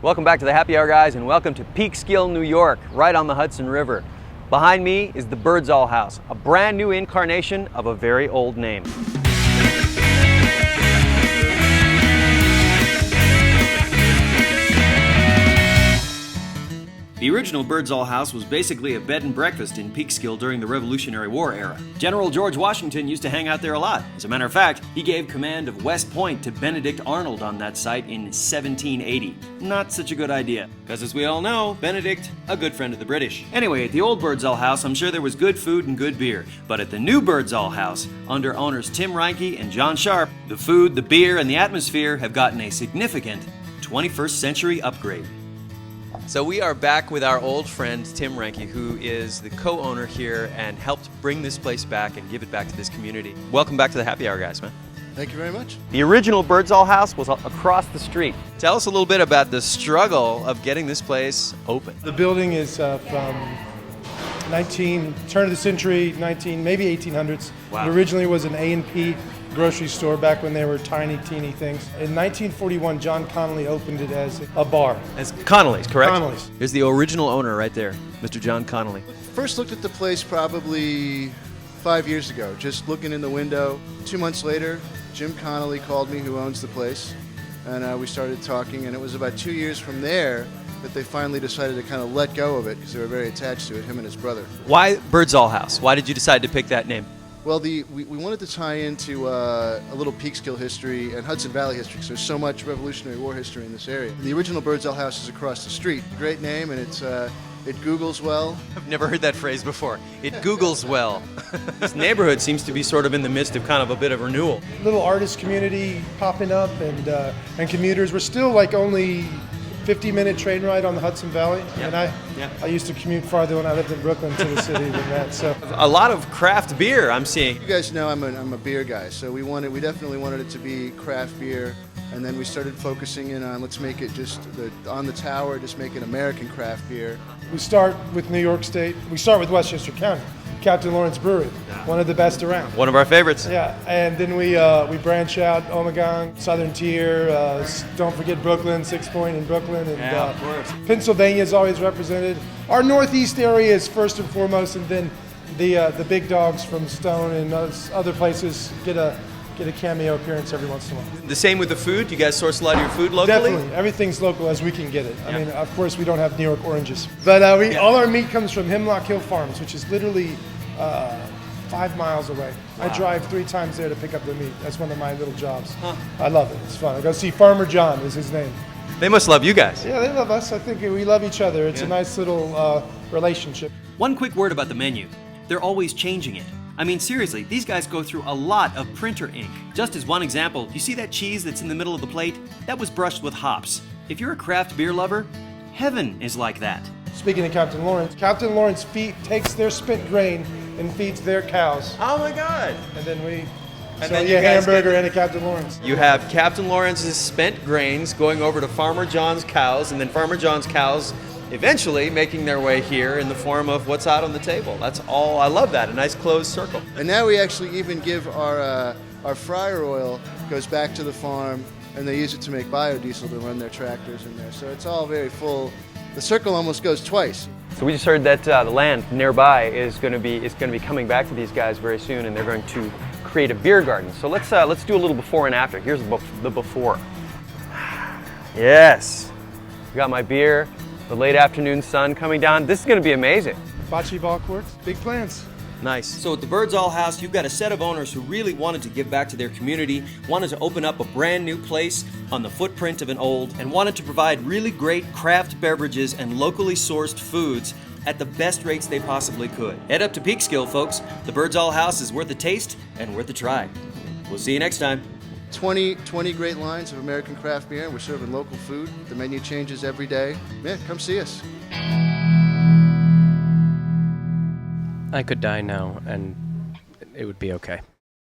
Welcome back to the Happy Hour, guys, and welcome to Peekskill, New York, right on the Hudson River. Behind me is the Birdsall House, a brand new incarnation of a very old name. The original Birdsall House was basically a bed and breakfast in Peekskill during the Revolutionary War era. General George Washington used to hang out there a lot. As a matter of fact, he gave command of West Point to Benedict Arnold on that site in 1780. Not such a good idea, because as we all know, Benedict, a good friend of the British. Anyway, at the old Birdsall House, I'm sure there was good food and good beer. But at the new Birdsall House, under owners Tim Reinke and John Sharp, the food, the beer, and the atmosphere have gotten a significant 21st century upgrade. So we are back with our old friend Tim Reinke, who is the co-owner here and helped bring this place back and give it back to this community. Welcome back to the Happy Hour, guys, man. Thank you very much. The original Birdsall House was across the street. Tell us a little bit about the struggle of getting this place open. The building is from turn of the century, maybe 1800s. Wow. It originally was an A&P grocery store back when they were tiny, teeny things. In 1941, John Connolly opened it as a bar. As Connolly's, correct? Connolly's. Here's the original owner right there, Mr. John Connolly. First looked at the place probably 5 years ago, just looking in the window. 2 months later, Jim Connolly called me, who owns the place, and we started talking, and it was about 2 years from there that they finally decided to kind of let go of it because they were very attached to it, him and his brother. Why Birdsall House? Why did you decide to pick that name? Well, we wanted to tie into a little Peekskill history and Hudson Valley history, because there's so much Revolutionary War history in this area. The original Birdsall House is across the street. Great name, and it Googles well. I've never heard that phrase before. It Googles well. This neighborhood seems to be sort of in the midst of kind of a bit of renewal. Little artist community popping up, and commuters. We're still like only 50-minute train ride on the Hudson Valley, Yep. and I used to commute farther when I lived in Brooklyn to the city than that. So A lot of craft beer I'm seeing. You guys know I'm a beer guy, so we definitely wanted it to be craft beer, and then we started focusing in on let's make it just on the tower, just make it American craft beer. we start with New York State. We start with Westchester County, Captain Lawrence Brewery, one of the best around. One of our favorites. Yeah, and then we branch out, Omegon, Southern Tier, don't forget Brooklyn, Six Point in Brooklyn, and Of course. Pennsylvania is always represented. Our Northeast area is first and foremost, and then the big dogs from Stone and other places get a cameo appearance every once in a while. The same with the food? You guys source a lot of your food locally? Definitely, everything's local as we can get it. Yeah. I mean, of course, we don't have New York oranges, but all our meat comes from Hemlock Hill Farms, which is literally 5 miles away. Wow. I drive 3 times there to pick up the meat. That's one of my little jobs. Huh. I love it. It's fun. I go see Farmer John is his name. They must love you guys. Yeah, they love us. I think we love each other. It's a nice little relationship. One quick word about the menu. They're always changing it. I mean, seriously, these guys go through a lot of printer ink. Just as one example, you see that cheese that's in the middle of the plate? That was brushed with hops. If you're a craft beer lover, heaven is like that. Speaking of Captain Lawrence takes their spent grain and feeds their cows. Oh my God! And then we And sell then you you a guys hamburger and a Captain Lawrence. You have Captain Lawrence's spent grains going over to Farmer John's cows, and then Farmer John's cows eventually making their way here in the form of what's out on the table. That's all. I love that. A nice closed circle. And now we actually even give our fryer oil goes back to the farm, and they use it to make biodiesel to run their tractors in there. So it's all very full. The circle almost goes twice. So we just heard that the land nearby is going to be coming back to these guys very soon, and they're going to create a beer garden. So let's do a little before and after. Here's the before. Yes, got my beer. The late afternoon sun coming down. This is going to be amazing. Bocce ball courts, big plans. Nice. So at the Birdsall House, you've got a set of owners who really wanted to give back to their community, wanted to open up a brand new place on the footprint of an old, and wanted to provide really great craft beverages and locally sourced foods at the best rates they possibly could. Head up to Peekskill, folks. The Birdsall House is worth a taste and worth a try. We'll see you next time. 20 great lines of American craft beer. We're serving local food. The menu changes every day. Yeah, come see us. I could die now, and it would be okay.